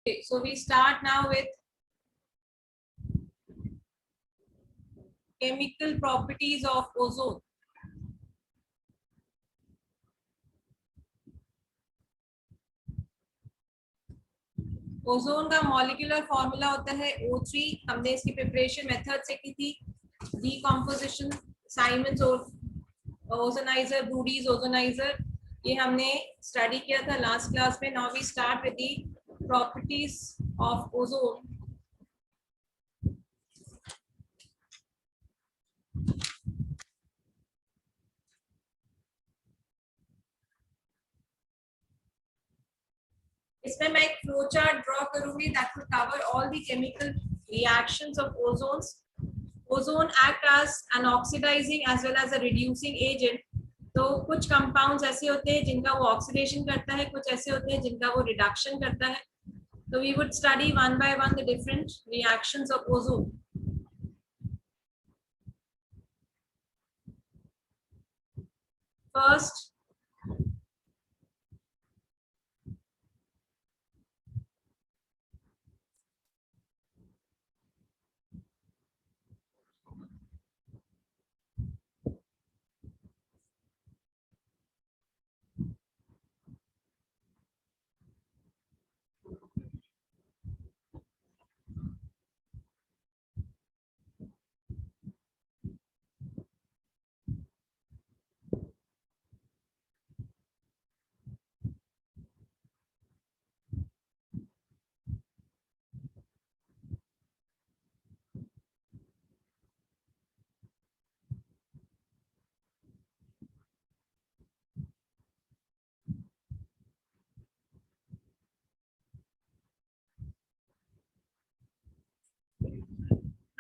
Okay, so we start now with chemical properties of ozone. Ozone का molecular formula होता है O3। हमने इसकी प्रिपरेशन मेथड से की थी, decomposition, Siemens ozoniser, Brodie's ozoniser, ये हमने स्टडी किया था लास्ट क्लास में। Now we start with the properties of ozone. इसमें मैं एक फ्लो चार्ट ड्रॉ करूंगी that will cover all the chemical reactions of ozones. Ozone act as an oxidising as well as a reducing agent. तो कुछ compounds ऐसे होते हैं जिनका वो ऑक्सीडेशन करता है, कुछ ऐसे होते हैं जिनका वो रिडक्शन करता है। तो we would study one by one the different reactions of ozone. First,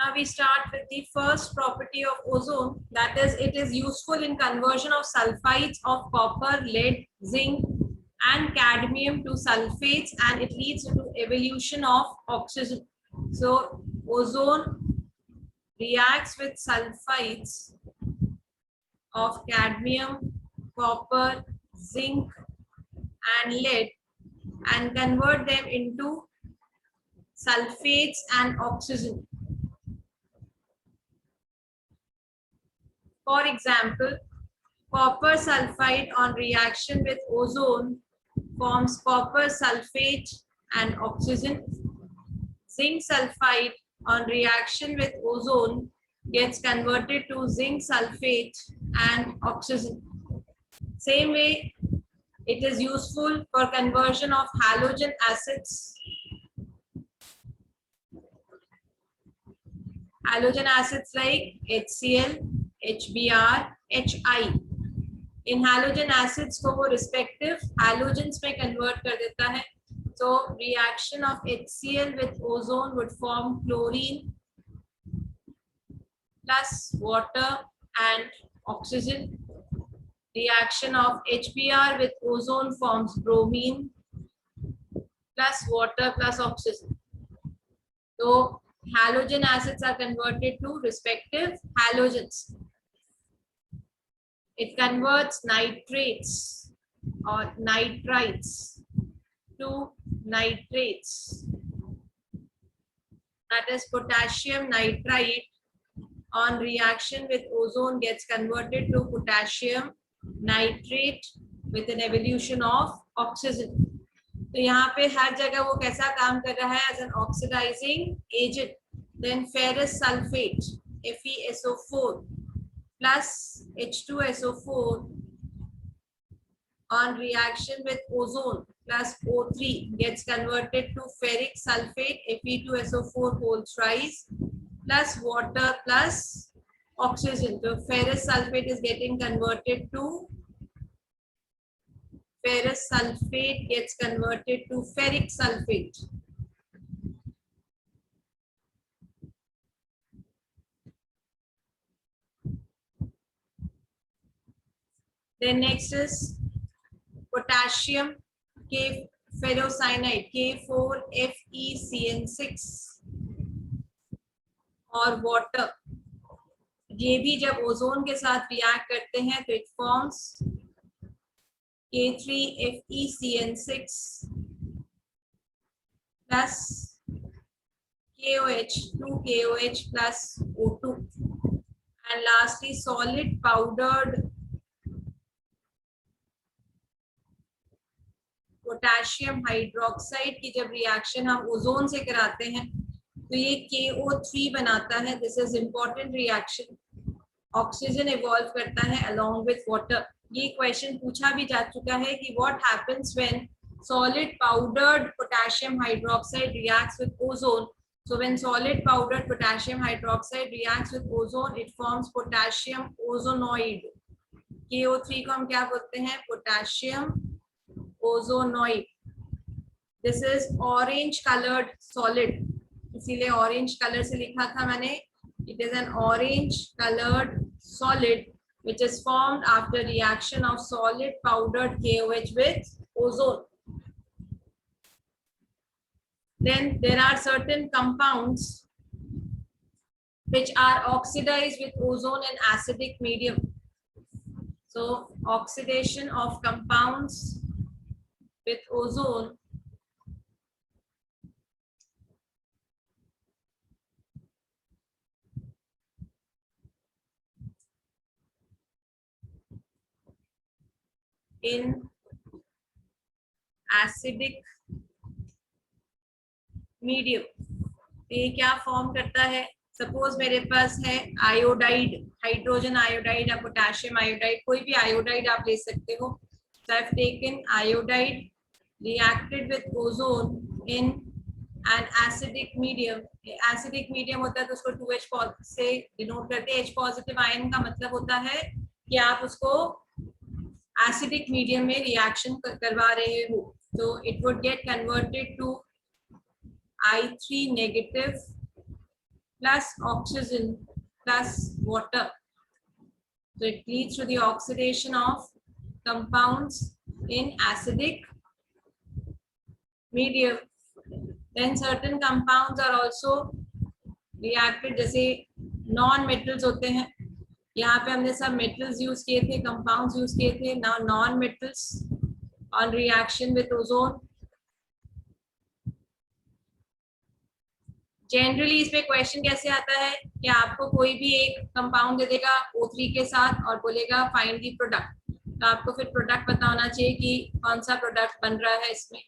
now we start with the first property of ozone, that is it is useful in conversion of sulfides of copper, lead, zinc and cadmium to sulfates, and it leads to evolution of oxygen. So ozone reacts with sulfides of cadmium, copper, zinc and lead and convert them into sulfates and oxygen. For example, copper sulfide on reaction with ozone forms copper sulfate and oxygen. Zinc sulfide on reaction with ozone gets converted to zinc sulfate and oxygen. Same way, it is useful for conversion of halogen acids. Halogen acids like HCl, HBr, HI. In hydrogen acids को वो respective hydrogens में convert कर देता है. So reaction of HCl with ozone would form chlorine plus water and oxygen. Reaction of HBr with ozone forms bromine plus water plus oxygen. So halogen acids are converted to respective halogens. It converts nitrates or nitrites to nitrates. That is, potassium nitrite on reaction with ozone gets converted to potassium nitrate with an evolution of oxygen. तो यहाँ पे हर जगह वो कैसा काम कर रहा है? As an oxidizing agent. Then ferrous sulfate FeSO4 plus H2SO4 on reaction with ozone plus O3 gets converted to ferric sulfate Fe2SO4 whole thrice plus water plus oxygen. So ferrous sulfate is getting converted to ferrous sulfate gets converted to ferric sulfate. Then next is potassium K ferrocyanide K4FeCN6 और water. ये भी जब ozone के साथ react करते हैं तो it forms K3FeCN6 plus KOH, 2 KOH plus O2. And lastly, solid powdered potassium hydroxide की जब रिएक्शन हम ओजोन से कराते हैं तो ये KO3 बनाता है. This is important reaction. Oxygen evolve करता है अलोंग विथ वाटर. ये क्वेश्चन पूछा भी जा चुका है कि what happens when solid powdered potassium hydroxide reacts with ozone. So when solid powdered potassium hydroxide reacts with ozone, it forms potassium ozonoid. KO3 को हम क्या बोलते हैं? potassium ozonoid. This is orange colored solid. इसीलिए orange color से लिखा था मैंने. It is an orange colored solid which is formed after reaction of solid powdered KOH with ozone. Then there are certain compounds which are oxidized with ozone in acidic medium. So oxidation of compounds with ozone in acidic medium. तो ये क्या form करता है? Suppose मेरे पास है iodide, hydrogen iodide या potassium iodide, कोई भी आयोडाइड आप ले सकते हो. So I have taken iodide reacted with ozone in an acidic medium. Acidic medium होता है तो उसको 2H से डिनोट करते हैं. H पॉजिटिव आयन का मतलब होता है कि आप उसको एसिडिक मीडियम में रिएक्शन करवा रहे हो. तो it would get converted to I3 negative plus oxygen plus water. So it leads to the oxidation of compounds in acidic medium. Then certain compounds are also reacted, जैसे non metals होते हैं. यहाँ पे हमने सब metals यूज किए थे, compounds use किए थे. Now non metals on reaction with ozone. Generally इसमें क्वेश्चन कैसे आता है कि आपको कोई भी एक कंपाउंड दे देगा O3 के साथ और बोलेगा फाइंड द प्रोडक्ट. तो आपको फिर प्रोडक्ट पता होना चाहिए कि कौन सा प्रोडक्ट बन रहा है इसमें.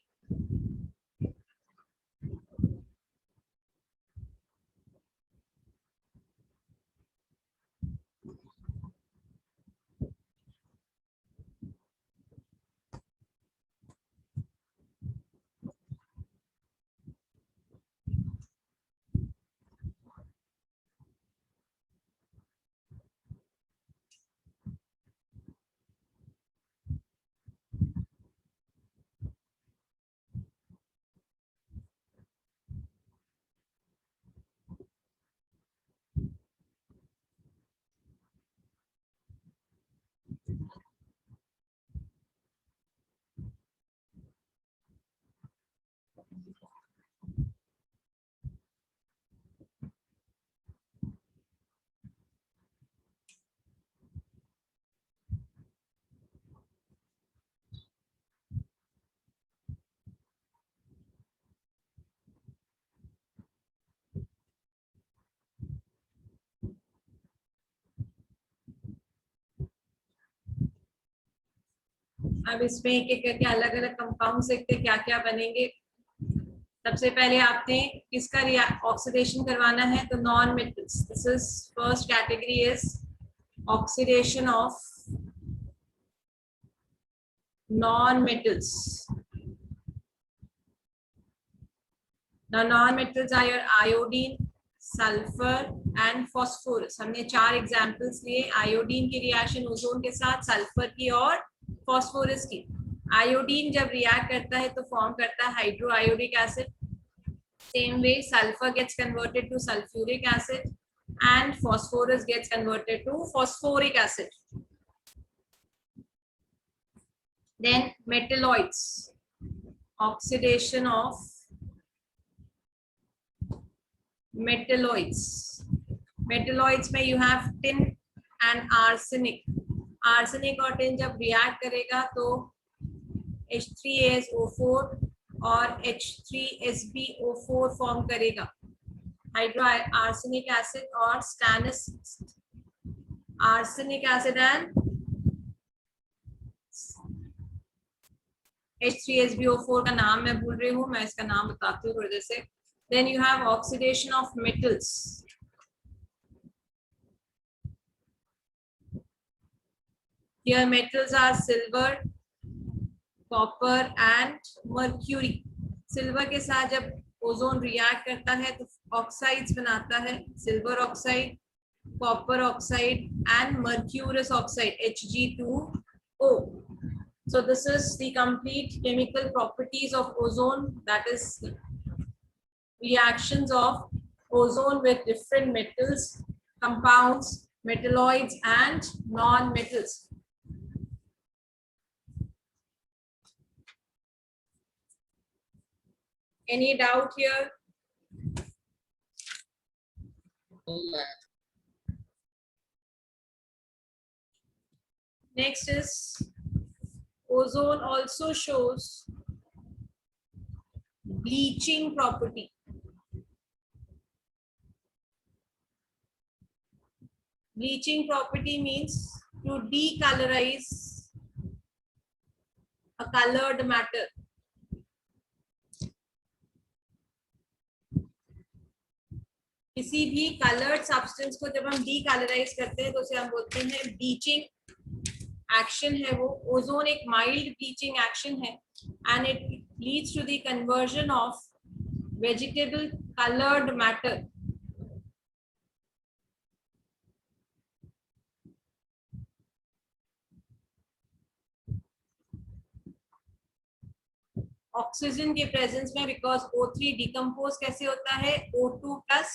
अब इसमें एक एक करके अलग अलग कंपाउंड देखते क्या क्या बनेंगे. सबसे पहले आपने किसका ऑक्सीडेशन करवाना है? तो non metals. This is first category is oxidation of non metals. Now non-metals are your iodine, sulfur and phosphorus. हमने 4 एग्जाम्पल्स लिए. आयोडीन की रिएक्शन ओजोन के साथ, सल्फर की और फॉस्फोरस की. आयोडीन जब रिएक्ट करता है तो फॉर्म करता है hydroiodic acid. Same way sulphur gets converted to sulphuric acid and phosphorus gets converted to phosphoric acid. Then metalloids, oxidation of metalloids. Metalloids में you have tin and arsenic. arsenic और tin जब react करेगा तो H3AsO4 और H3SbO4 form करेगा, hydro arsenic acid और stannous arsenic acid and H3SbO4 का नाम मैं भूल रही हूँ, मैं इसका नाम बताती हूँ थोड़ी देर से. Then you have oxidation of metals. Here metals are silver, copper and mercury. Silver के साथ जब ओजोन रिएक्ट करता है तो ऑक्साइड्स बनाता है, silver oxide, copper oxide and mercurous oxide Hg2O. So this is the complete chemical properties of ozone, that is reactions of ozone with different metals, compounds, metalloids and non-metals. Any doubt here? Next is ozone also shows bleaching property. Bleaching property means to decolorize a colored matter. किसी भी colored substance को जब हम decolorize करते हैं तो उसे हम बोलते हैं bleaching action है वो. Ozone एक mild bleaching action है and it leads to the conversion of vegetable colored matter. Oxygen के प्रेजेंस में, बिकॉज O3 डिकम्पोज कैसे होता है, O2 प्लस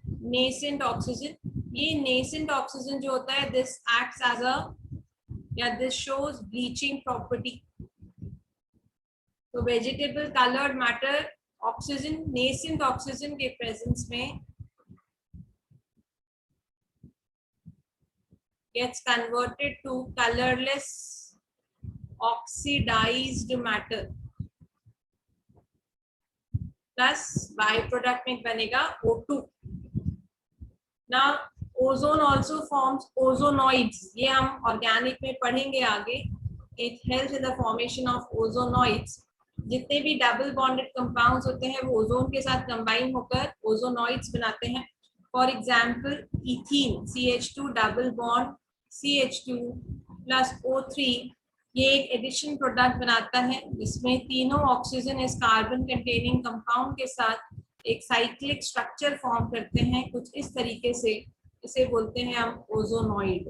नेसेंट ऑक्सीजन. ये नेसेंट ऑक्सीजन जो होता है, दिस एक्ट्स एज अ या दिस शोज ब्लीचिंग प्रॉपर्टी. तो vegetable coloured matter oxygen, nascent oxygen के प्रेजेंस में gets converted to colorless oxidized matter. Plus by product में बनेगा O2. Now ozone also forms ozonoids. ये हम ऑर्गेनिक में पढ़ेंगे आगे. It helps in the formation of ozonoids. जितने भी डबल बॉन्डेड कंपाउंड्स होते हैं वो ओजोन के साथ कंबाइन होकर ओजोनॉइड्स बनाते हैं. For example ethene CH2 double bond CH2 plus O3, ये एक एडिशन प्रोडक्ट बनाता है जिसमें तीनों ऑक्सीजन इस कार्बन कंटेनिंग कंपाउंड के साथ एक साइक्लिक स्ट्रक्चर फॉर्म करते हैं कुछ इस तरीके से. इसे बोलते हैं हम ओजोनॉइड.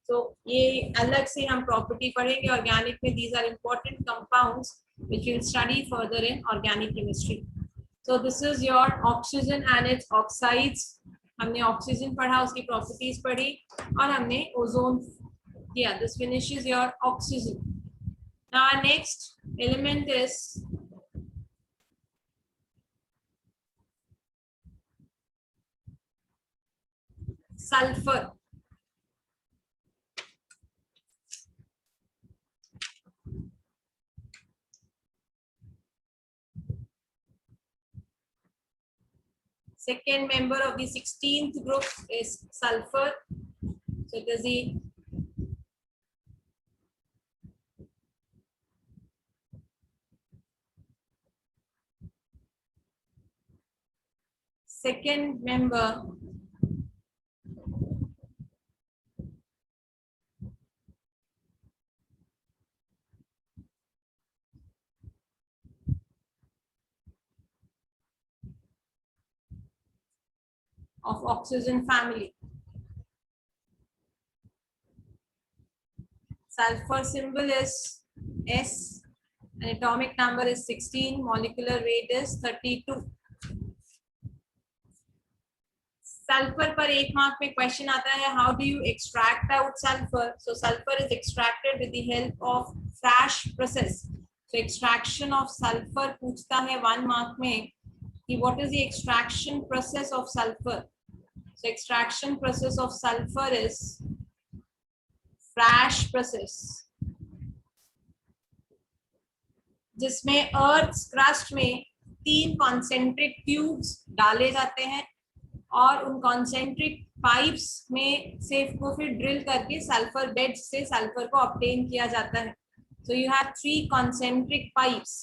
तो ये अलग से हम प्रॉपर्टी पढ़ेंगे ऑर्गेनिक में. These are important compounds which we will study further in organic chemistry. So this is your oxygen and its oxides. हमने ऑक्सीजन पढ़ा, उसकी प्रॉपर्टीज पढ़ी और हमने ओजोन किया. This finishes your oxygen. Now our next element is sulphur. Second member of the 16th group is sulfur. So it is the second member of oxygen family. Sulfur symbol is S and atomic number is 16, molecular weight is 32. Sulphur पर एक mark में question आता है, how do you extract out sulphur. So sulphur is extracted with the help of flash process. So extraction of sulphur पूछता है 1 mark में कि what is the extraction process of sulphur. So extraction process of sulphur is flash process. जिसमें earth crust में 3 concentric tubes डाले जाते हैं और उन कॉन्सेंट्रिक पाइप्स में से को फिर ड्रिल करके सल्फर बेड से सल्फर को ऑब्टेन किया जाता है. सो यू हैव 3 कॉन्सेंट्रिक पाइप्स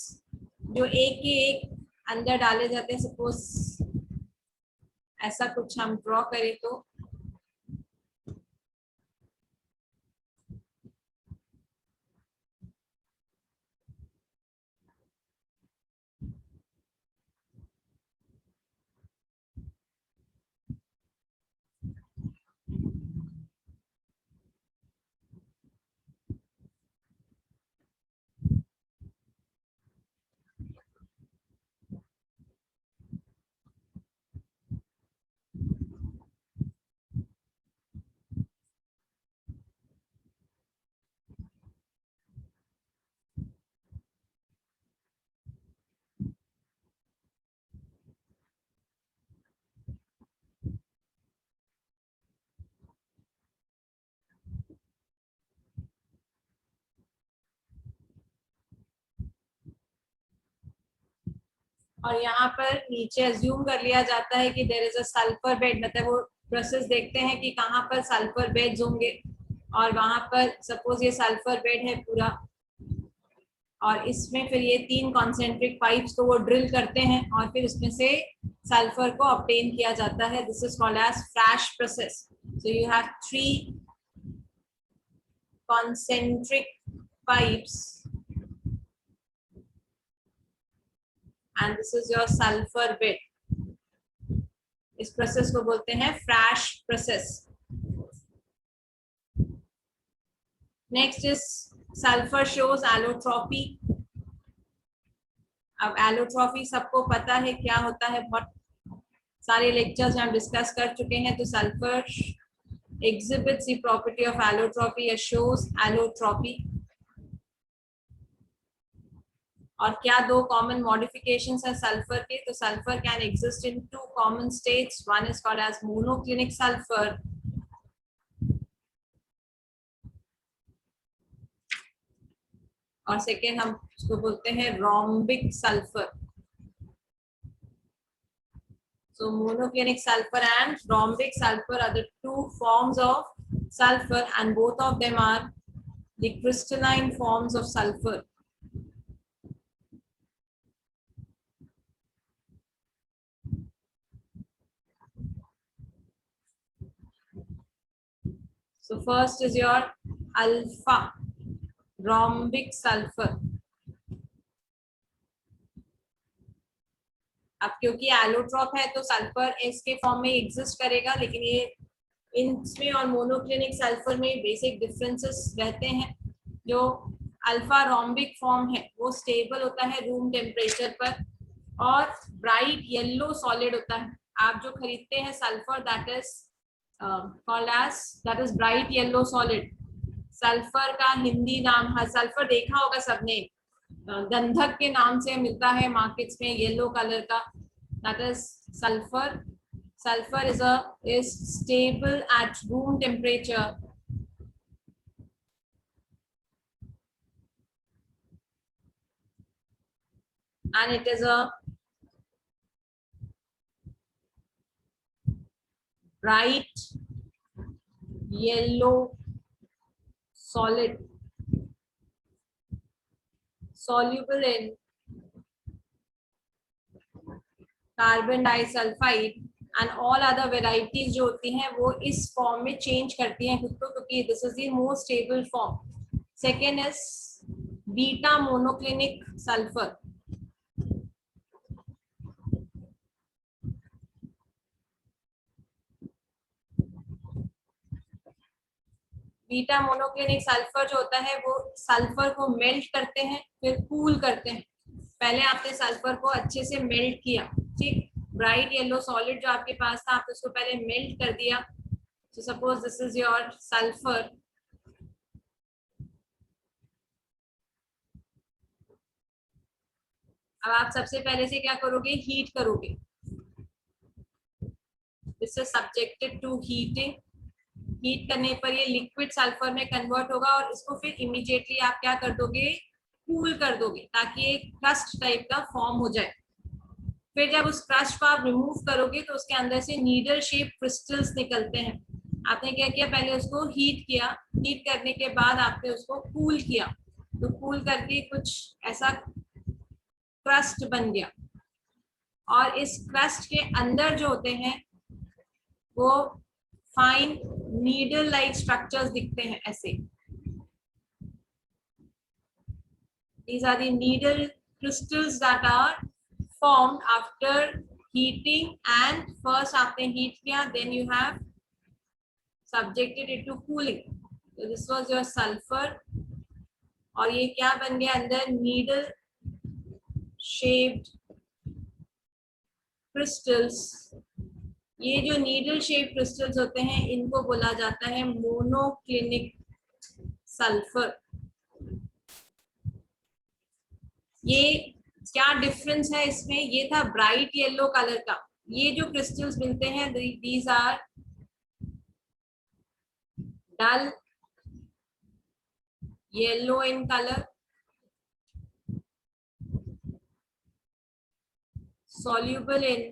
जो एक के एक अंदर डाले जाते हैं. सपोज ऐसा कुछ हम ड्रॉ करें तो और यहाँ पर नीचे अज्यूम कर लिया जाता है कि there is a sulphur bed. मतलब वो प्रोसेस देखते हैं कि कहाँ पर सल्फर बेड्स होंगे और वहां पर सपोज ये सल्फर बेड है पूरा और इसमें फिर ये 3 कॉन्सेंट्रिक पाइप्स को वो ड्रिल करते हैं और फिर उसमें से सल्फर को ऑब्टेन किया जाता है. This is called as flash process. So you have 3 concentric pipes and this is your sulfur bed. इस प्रोसेस को बोलते हैं flash process. Next is sulphur shows allotropy. अब एलोट्रॉपी सबको पता है क्या होता है, बहुत सारे लेक्चर्स में हम डिस्कस कर चुके हैं. तो sulphur exhibits the property of allotropy or shows allotropy. और क्या 2 कॉमन मॉडिफिकेशंस है सल्फर के. तो sulphur can exist in 2 common states. One is called as monoclinic sulphur और सेकेंड हम उसको बोलते हैं rhombic sulphur. So monoclinic sulfur and rhombic sulfur are the 2 forms of sulfur and both of them are the crystalline forms of sulfur. So first is your alpha rhombic sulfur. अब क्योंकि allotrope है तो sulphur इसके form में exist करेगा, लेकिन ये इनमें और मोनोक्लिनिक सल्फर में बेसिक डिफरेंसेस रहते हैं. जो अल्फा रोम्बिक फॉर्म है वो स्टेबल होता है रूम टेम्परेचर पर और ब्राइट येलो सॉलिड होता है. आप जो खरीदते हैं sulphur that is bright yellow solid. Sulphur का हिंदी नाम, सल्फर देखा होगा सबने, गंधक के नाम से मिलता है मार्केट्स में येलो कलर का. That is sulphur. Sulfur is stable at room temperature and it is a bright yellow solid soluble in carbon disulfide and all other varieties जो होती हैं वो इस फॉर्म में चेंज करती हैं खुद को, क्योंकि this is the most stable form. Second is beta monoclinic sulphur. Beta monoclinic sulphur जो होता है वो सल्फर को मेल्ट करते हैं फिर कूल करते हैं. पहले आपने सल्फर को अच्छे से मेल्ट किया, ठीक, ब्राइट येलो सॉलिड जो आपके पास था आपने उसको पहले मेल्ट कर दिया. So suppose this is your sulphur. अब आप सबसे पहले से क्या करोगे, हीट करोगे. This is subjected to heating. Heat करने पर ये लिक्विड सल्फर में कन्वर्ट होगा और इसको फिर इमीडिएटली आप क्या कर दोगे, कूल कर दोगे ताकि एक क्रस्ट टाइप का फॉर्म हो जाए। फिर जब उस क्रस्ट को आप रिमूव करोगे तो उसके अंदर से नीडल शेप क्रिस्टल्स निकलते हैं। आपने क्या किया, पहले उसको हीट किया, हीट करने के बाद आपने उसको कूल किया, तो कूल करके कुछ ऐसा क्रस्ट बन गया। और इस क्रस्ट के अंदर जो होते हैं वो फाइन नीडल लाइक स्ट्रक्चर्स दिखते हैं ऐसे। These are the needle crystals that are formed after heating, and first आपने heat किया, then you have subjected it to cooling. So this was your sulfur, और ये क्या बन गया अंदर, needle shaped crystals। ये जो needle shaped crystals होते हैं इनको बोला जाता है monoclinic sulfur। ये क्या डिफरेंस है इसमें, ये था ब्राइट येलो कलर का, ये जो क्रिस्टल्स मिलते हैं these are dull yellow in colour, soluble in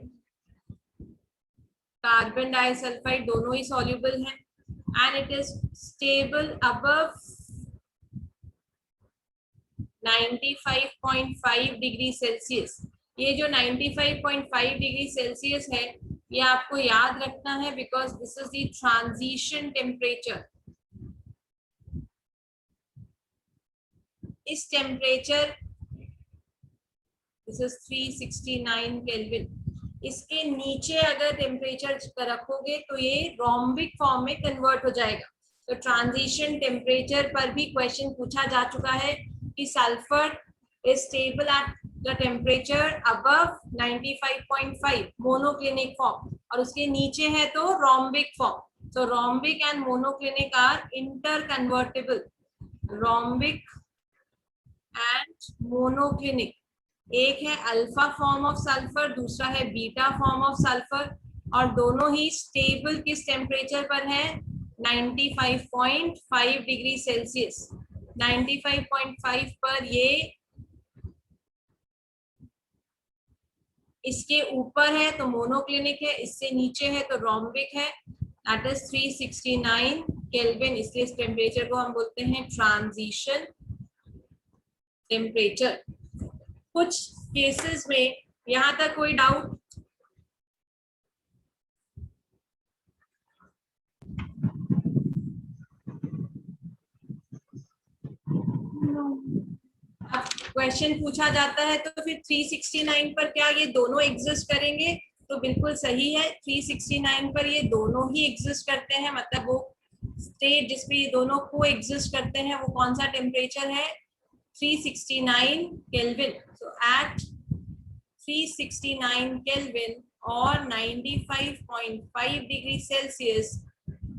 carbon disulphide, दोनों ही सॉल्युबल हैं, and it is stable above 95.5 degree Celsius. ये जो 95.5 डिग्री सेल्सियस है ये आपको याद रखना है because this is the transition temperature. इस टेम्परेचर, दिस इज 369 केल्विन, इसके नीचे अगर टेम्परेचर रखोगे तो ये रोम्बिक फॉर्म में कन्वर्ट हो जाएगा। तो ट्रांजिशन टेम्परेचर पर भी क्वेश्चन पूछा जा चुका है कि sulphur is stable at the temperature above 95.5 monoclinic form, और उसके नीचे है तो rhombic form. So rhombic and monoclinic are inter convertible, rhombic and monoclinic. एक है अल्फा फॉर्म ऑफ सल्फर, दूसरा है बीटा फॉर्म ऑफ सल्फर, और दोनों ही स्टेबल किस टेम्परेचर पर है, 95.5 डिग्री सेल्सियस। 95.5 पर ये इसके ऊपर है तो मोनोक्लिनिक है, इससे नीचे है तो रोम्बिक है, दैट इज 369 केल्विन। इसलिए इस टेम्परेचर को हम बोलते हैं ट्रांजिशन टेम्परेचर। कुछ केसेस में, यहां तक कोई डाउट? अब क्वेश्चन पूछा जाता है तो फिर 369 पर क्या ये दोनों एग्जिस्ट करेंगे, तो बिल्कुल सही है, 369 पर ये दोनों ही एग्जिस्ट करते हैं। मतलब वो स्टेट जिसमें ये दोनों को एग्जिस्ट करते हैं वो कौन सा टेम्परेचर है, 369 केल्विन। सो एट 369 केल्विन और 95.5 degree Celsius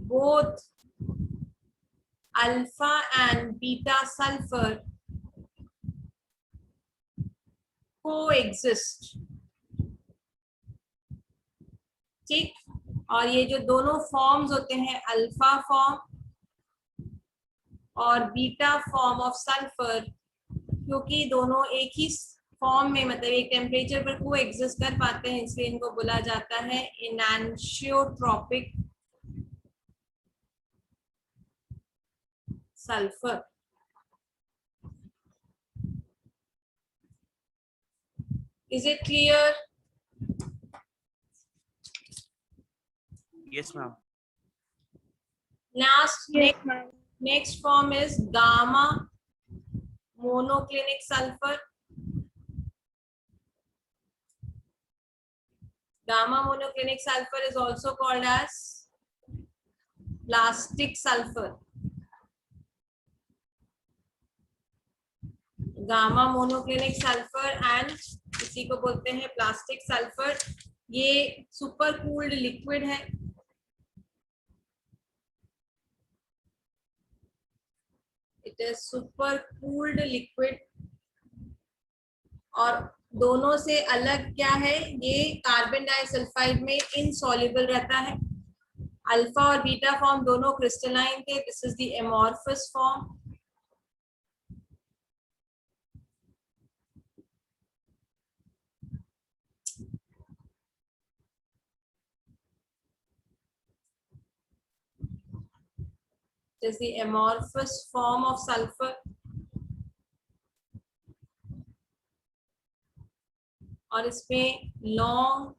both alpha and beta sulfur coexist। ठीक, और ये जो दोनों फॉर्म्स होते हैं अल्फा फॉर्म और बीटा फॉर्म ऑफ सल्फर, क्योंकि दोनों एक ही फॉर्म में मतलब एक टेम्परेचर पर को एग्जिस्ट कर पाते हैं, इसलिए इनको बोला जाता है एनांशियोट्रॉपिक sulphur. Is it clear? Yes, ma'am. Next form is gamma monoclinic sulfur. Gamma monoclinic sulfur is also called as plastic sulfur. Gamma monoclinic sulfur and इसी को बोलते हैं प्लास्टिक सल्फर। ये सुपर कूल्ड लिक्विड है, it is super cooled liquid, और दोनों से अलग क्या है, ये कार्बन डाइसल्फाइड में इनसॉल्युबल रहता है। अल्फा और बीटा फॉर्म दोनों क्रिस्टलाइन थे, this is the amorphous form. is the amorphous form of sulfur. और इसमें long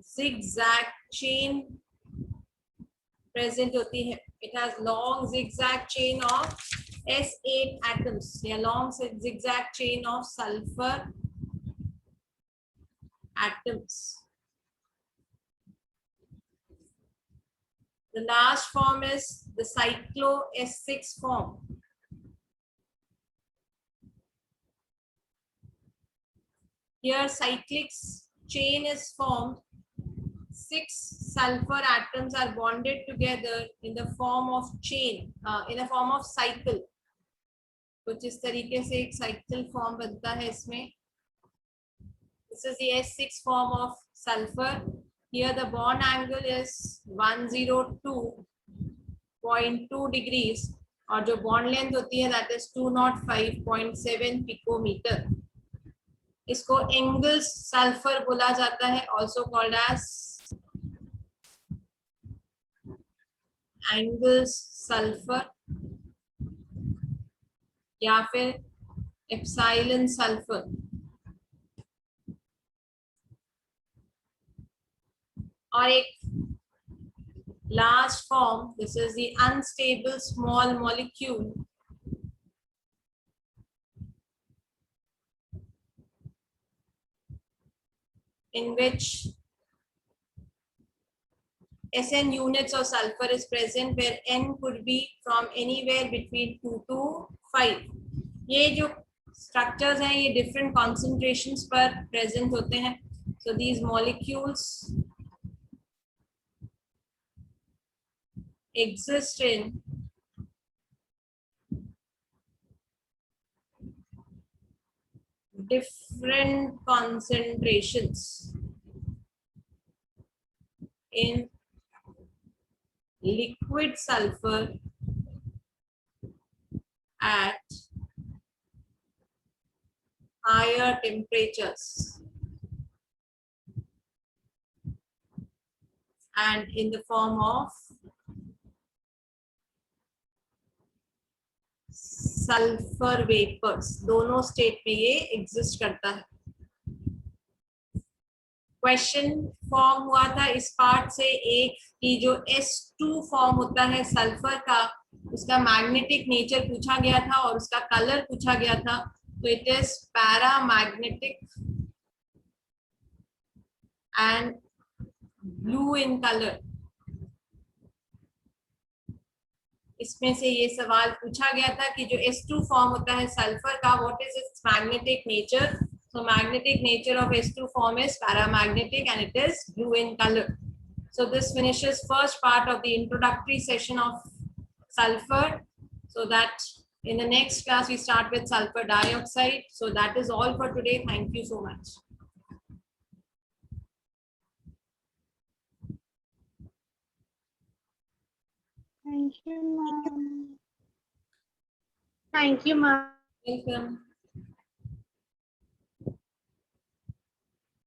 zigzag chain present होती है. It has long zigzag chain of S8 atoms. A long zigzag chain of sulfur atoms. The last form is the cyclo S6 form. Here cyclic chain is formed. 6 sulfur atoms are bonded together in the form of chain, in the form of cycle. कुछ इस तरीके से एक cycle form बनता है इसमें. This is the S6 form of sulfur. Here the bond angle is 102.2 degrees और जो bond length होती है that is 205.7 picometer. इसको Engels sulfur बोला जाता है, also called as Engels sulfur या फिर epsilon sulfur. और एक last form, this is the unstable small molecule. In which SN units of sulfur is present, where N could be from anywhere between 2 to 5. ये जो structures हैं ये different concentrations पर present होते हैं. So these molecules exist in different concentrations in liquid sulfur at higher temperatures and in the form of sulphur vapours. दोनों state में ये एग्जिस्ट करता है. क्वेश्चन फॉर्म हुआ था इस पार्ट से एक कि जो S2 फॉर्म होता है सल्फर का, उसका मैग्नेटिक नेचर पूछा गया था और उसका कलर पूछा गया था. तो it is paramagnetic and blue in colour. इसमें से ये सवाल पूछा गया था कि जो S2 फॉर्म होता है सल्फर का, what is it's magnetic nature. So magnetic nature of S2 form is paramagnetic and it is blue in colour. So this finishes first part of the introductory session of sulfur. So that in the next class we start with sulfur dioxide. So that is all for today. Thank you so much. Thank you, ma'am. Thank you, ma'am. Welcome.